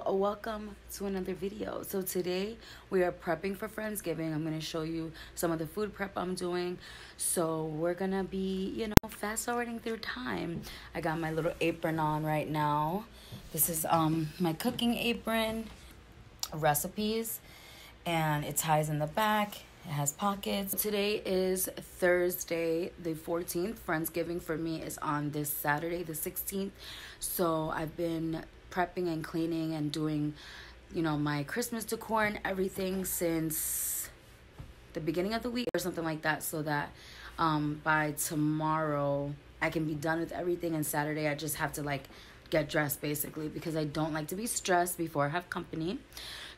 Welcome to another video. So today we are prepping for Friendsgiving. I'm going to show you some of the food prep I'm doing. So we're going to be, you know, fast forwarding through time. I got my little apron on right now. This is my cooking apron, recipes, and it ties in the back. It has pockets. Today is Thursday, the 14th. Friendsgiving for me is on this Saturday, the 16th. So I've been prepping and cleaning and doing, you know, my Christmas decor and everything since the beginning of the week or something like that, so that by tomorrow I can be done with everything, and Saturday I just have to like get dressed basically, because I don't like to be stressed before I have company.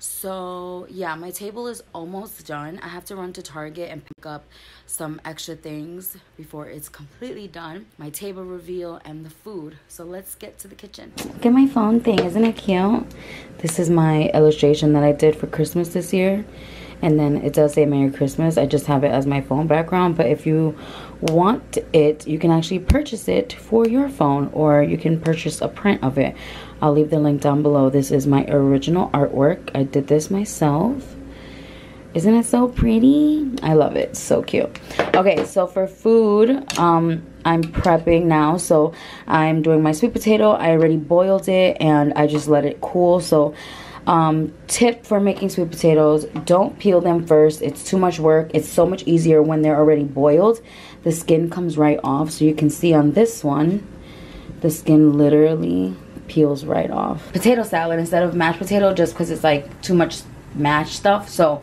So yeah, my table is almost done. I have to run to Target and pick up some extra things before it's completely done. My table reveal and the food. So let's get to the kitchen. Look at my phone thing, isn't it cute? This is my illustration that I did for Christmas this year. And then it does say Merry Christmas. I just have it as my phone background. But if you want it, you can actually purchase it for your phone, or you can purchase a print of it. I'll leave the link down below. This is my original artwork. I did this myself. Isn't it so pretty? I love it. So cute. Okay, so for food, I'm prepping now. So I'm doing my sweet potato. I already boiled it and I just let it cool. So tip for making sweet potatoes, don't peel them first. It's too much work. It's so much easier when they're already boiled. The skin comes right off. So you can see on this one, the skin literally peels right off. Potato salad instead of mashed potato, just because it's like too much mashed stuff. So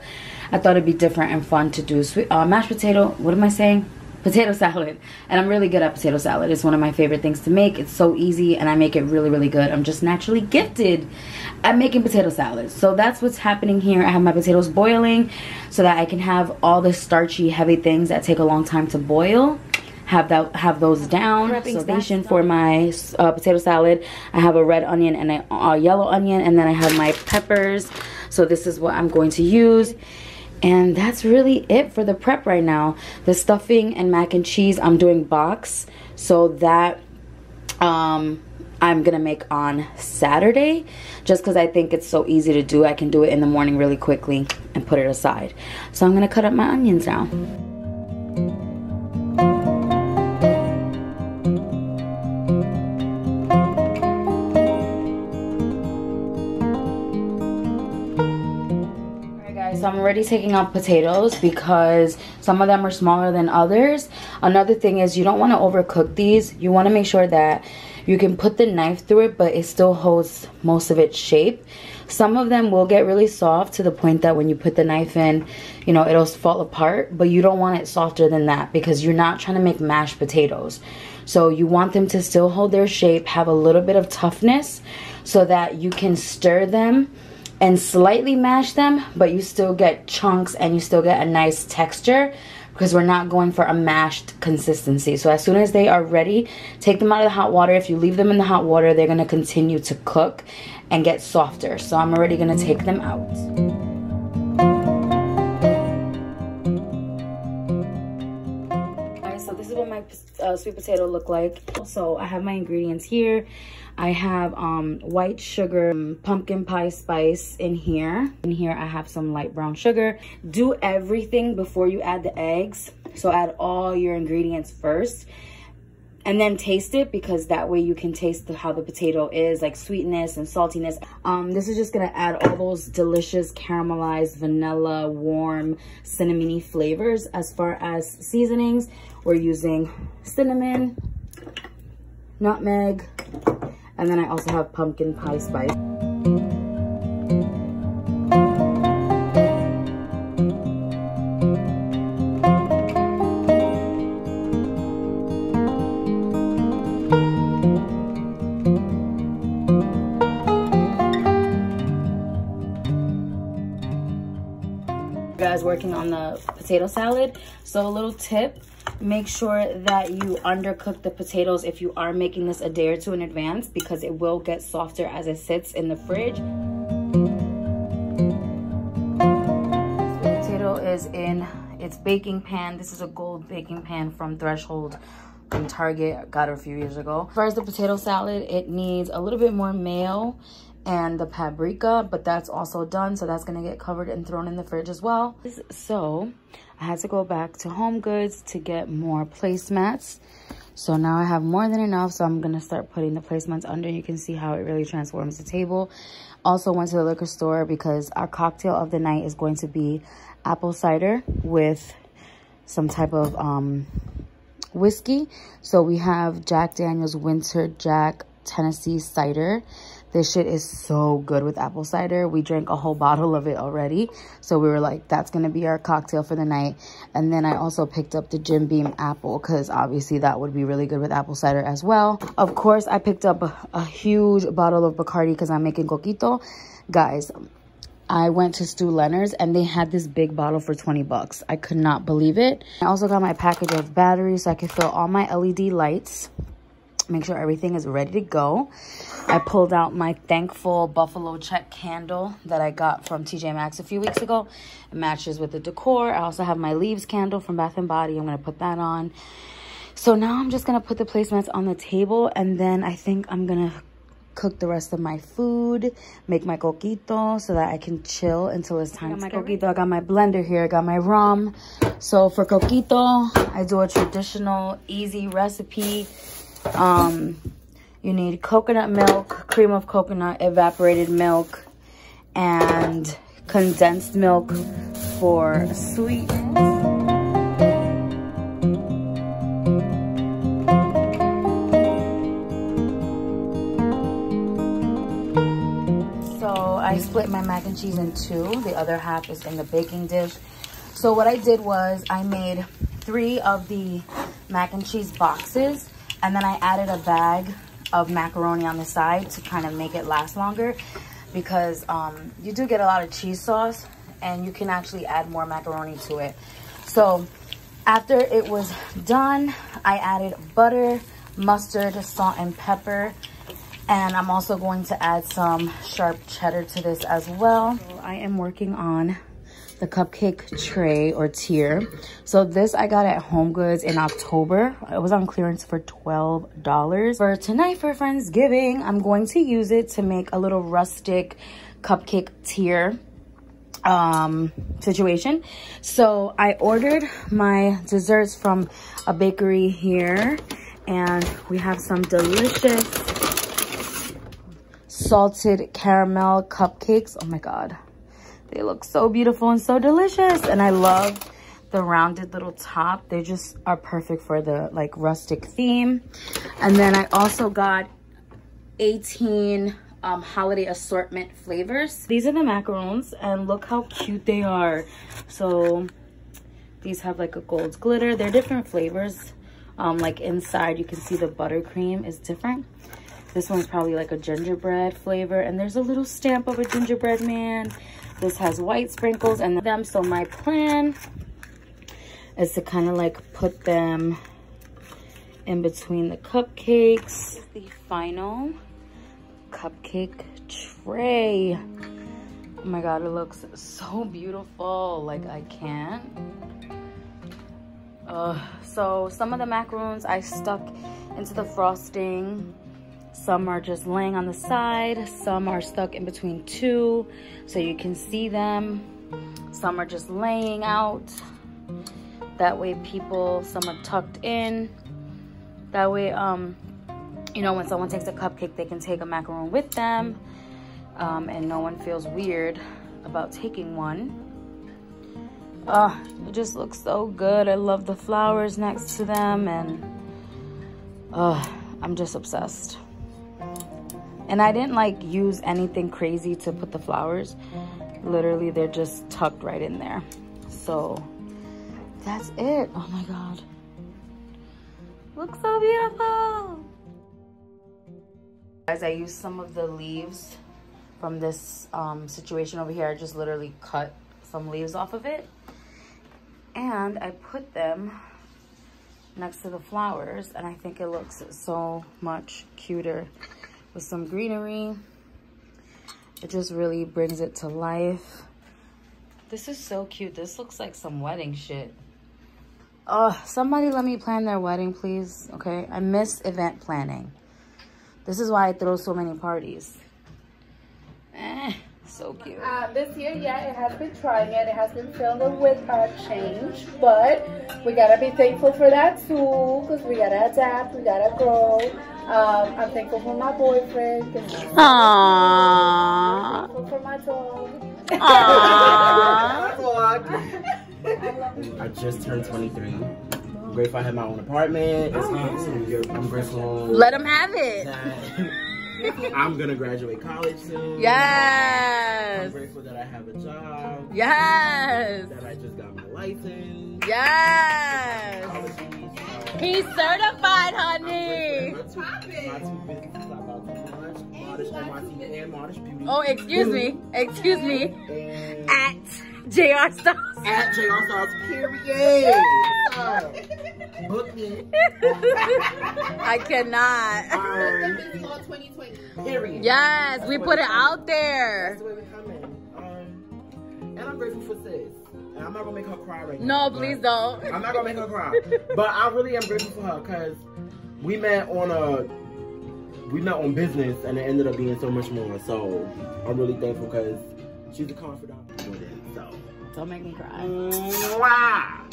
I thought it'd be different and fun to do sweet mashed potato. What am I saying? Potato salad. And I'm really good at potato salad. It's one of my favorite things to make. It's so easy and I make it really, really good. I'm just naturally gifted at making potato salads. So that's what's happening here. I have my potatoes boiling so that I can have all the starchy, heavy things that take a long time to boil. Have those down. Station for my potato salad. I have a red onion and a yellow onion, and then I have my peppers. So this is what I'm going to use. And that's really it for the prep right now. The stuffing and mac and cheese I'm doing box, so that I'm gonna make on Saturday, just because I think it's so easy to do. I can do it in the morning really quickly and put it aside. So I'm gonna cut up my onions now. So I'm already taking out potatoes because some of them are smaller than others. Another thing is you don't want to overcook these. You want to make sure that you can put the knife through it, but it still holds most of its shape. Some of them will get really soft to the point that when you put the knife in, you know, it'll fall apart. But you don't want it softer than that, because you're not trying to make mashed potatoes. So you want them to still hold their shape, have a little bit of toughness, so that you can stir them and slightly mash them, but you still get chunks and you still get a nice texture, because we're not going for a mashed consistency. So as soon as they are ready, take them out of the hot water. If you leave them in the hot water, they're gonna continue to cook and get softer. So I'm already gonna take them out. Alright, so this is what my sweet potato look like. So I have my ingredients here. I have white sugar, pumpkin pie spice in here. In here I have some light brown sugar. Do everything before you add the eggs. So add all your ingredients first and then taste it, because that way you can taste how the potato is, like sweetness and saltiness. This is just gonna add all those delicious caramelized, vanilla, warm, cinnamony flavors. As far as seasonings, we're using cinnamon, nutmeg, and then I also have pumpkin pie spice. working on the potato salad. So a little tip, make sure that you undercook the potatoes if you are making this a day or two in advance, because it will get softer as it sits in the fridge. The potato is in its baking pan. This is a gold baking pan from Threshold in Target. I got it a few years ago. As far as the potato salad, it needs a little bit more mayo and the paprika, but that's also done, so that's gonna get covered and thrown in the fridge as well. So I had to go back to Home Goods to get more placemats. So now I have more than enough, so I'm gonna start putting the placemats under. You can see how it really transforms the table. Also went to the liquor store because our cocktail of the night is going to be apple cider with some type of whiskey. So we have Jack Daniel's Winter Jack Tennessee Cider. This shit is so good with apple cider. We drank a whole bottle of it already. So we were like, that's going to be our cocktail for the night. And then I also picked up the Jim Beam apple because obviously that would be really good with apple cider as well. Of course, I picked up a huge bottle of Bacardi because I'm making coquito. Guys, I went to Stu Leonard's and they had this big bottle for 20 bucks. I could not believe it. I also got my package of batteries so I could fill all my LED lights. Make sure everything is ready to go. I pulled out my Thankful Buffalo Check candle that I got from TJ Maxx a few weeks ago. It matches with the decor. I also have my Leaves candle from Bath & Body. I'm going to put that on. So now I'm just going to put the placemats on the table, and then I think I'm going to cook the rest of my food, make my coquito so that I can chill until it's time to coquito. I got my blender here, I got my rum. So for coquito, I do a traditional easy recipe. You need coconut milk, cream of coconut, evaporated milk, and condensed milk for sweetness. So I split my mac and cheese in two. The other half is in the baking dish. So what I did was I made 3 of the mac and cheese boxes, and then I added a bag of macaroni on the side to kind of make it last longer, because you do get a lot of cheese sauce and you can actually add more macaroni to it. So after it was done, I added butter, mustard, salt, and pepper. And I'm also going to add some sharp cheddar to this as well. So I am working on the cupcake tray or tier. So this I got at Home Goods in October. It was on clearance for $12. For tonight, for Friendsgiving, I'm going to use it to make a little rustic cupcake tier situation. So I ordered my desserts from a bakery here, and we have some delicious salted caramel cupcakes. Oh my god, they look so beautiful and so delicious, and I love the rounded little top. They just are perfect for the like rustic theme. And then I also got 18 holiday assortment flavors. These are the macarons, and look how cute they are. So these have like a gold glitter. They're different flavors. Like inside you can see the buttercream is different. This one's probably like a gingerbread flavor, and there's a little stamp of a gingerbread man. This has white sprinkles and them. So my plan is to kind of like put them in between the cupcakes. This is the final cupcake tray. Oh my god, it looks so beautiful. Like I can't. So some of the macarons I stuck into the frosting. Some are just laying on the side. Some are stuck in between two so you can see them. Some are just laying out. That way some are tucked in. That way, you know, when someone takes a cupcake, they can take a macaron with them. And no one feels weird about taking one. It just looks so good. I love the flowers next to them, and I'm just obsessed. And I didn't like use anything crazy to put the flowers. Literally, they're just tucked right in there. So that's it. Oh my god. Looks so beautiful. Guys, I used some of the leaves from this situation over here. I just literally cut some leaves off of it. And I put them next to the flowers, and I think it looks so much cuter with some greenery. It just really brings it to life. This is so cute. This looks like some wedding shit. Oh, somebody let me plan their wedding, please. Okay, I miss event planning. This is why I throw so many parties. So cute. This year, yeah, it has been trying it. It has been filled with change, but we gotta be thankful for that too, because we gotta adapt, we gotta grow. I'm thankful for my boyfriend. Aww. I'm thankful for my dog. I just turned 23. I'm grateful I have my own apartment. I'm grateful. Let him have it. I'm gonna graduate college soon. Yes. I'm grateful that I have a job. Yes. That I just got my license. Yes. He's certified, honey. My two businesses are about to launch. Modish NYC and Modish Beauty. Oh, excuse me. Excuse me. At JR Styles. At JR Styles, period. Book me. I cannot. Period. Yes, we put it out there. That's the way we come in. And I'm grateful for sis. And I'm not gonna make her cry right now. No, please don't. I'm not gonna make her cry. But I really am grateful for her because we met on business and it ended up being so much more. So I'm really thankful because she's a confidant. So Don't make me cry. Wow.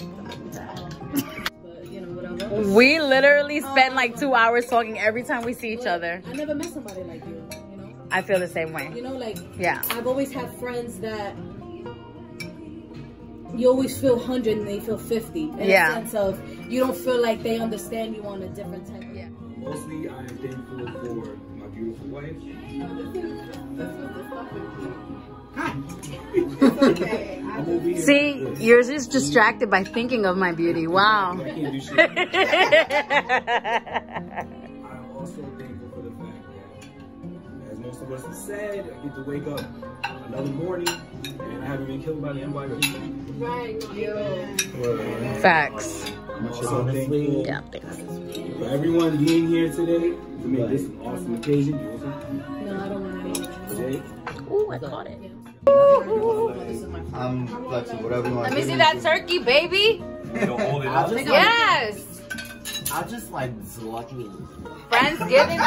We literally spend like 2 hours talking every time we see each other. I never met somebody like you, you know? I feel the same way. You know, like, yeah. I've always had friends that you always feel 100 and they feel 50. In a sense of, you don't feel like they understand you on a different type of... Yeah. Mostly, I am thankful for my beautiful wife. See, yours is distracted by thinking of my beauty. Wow. I can't do shit. I'm also thankful for the fact that, as most of us have said, I get to wake up another morning and I haven't been killed by the NYPD. Right, yo. Facts. I'm also thankful for everyone being here today to make this an awesome occasion. You No, I don't want to. Jay? Ooh, I caught it. I'm flexible, whatever you want. Let me see that turkey, baby. Yes. I just like lucky. Friendsgiving.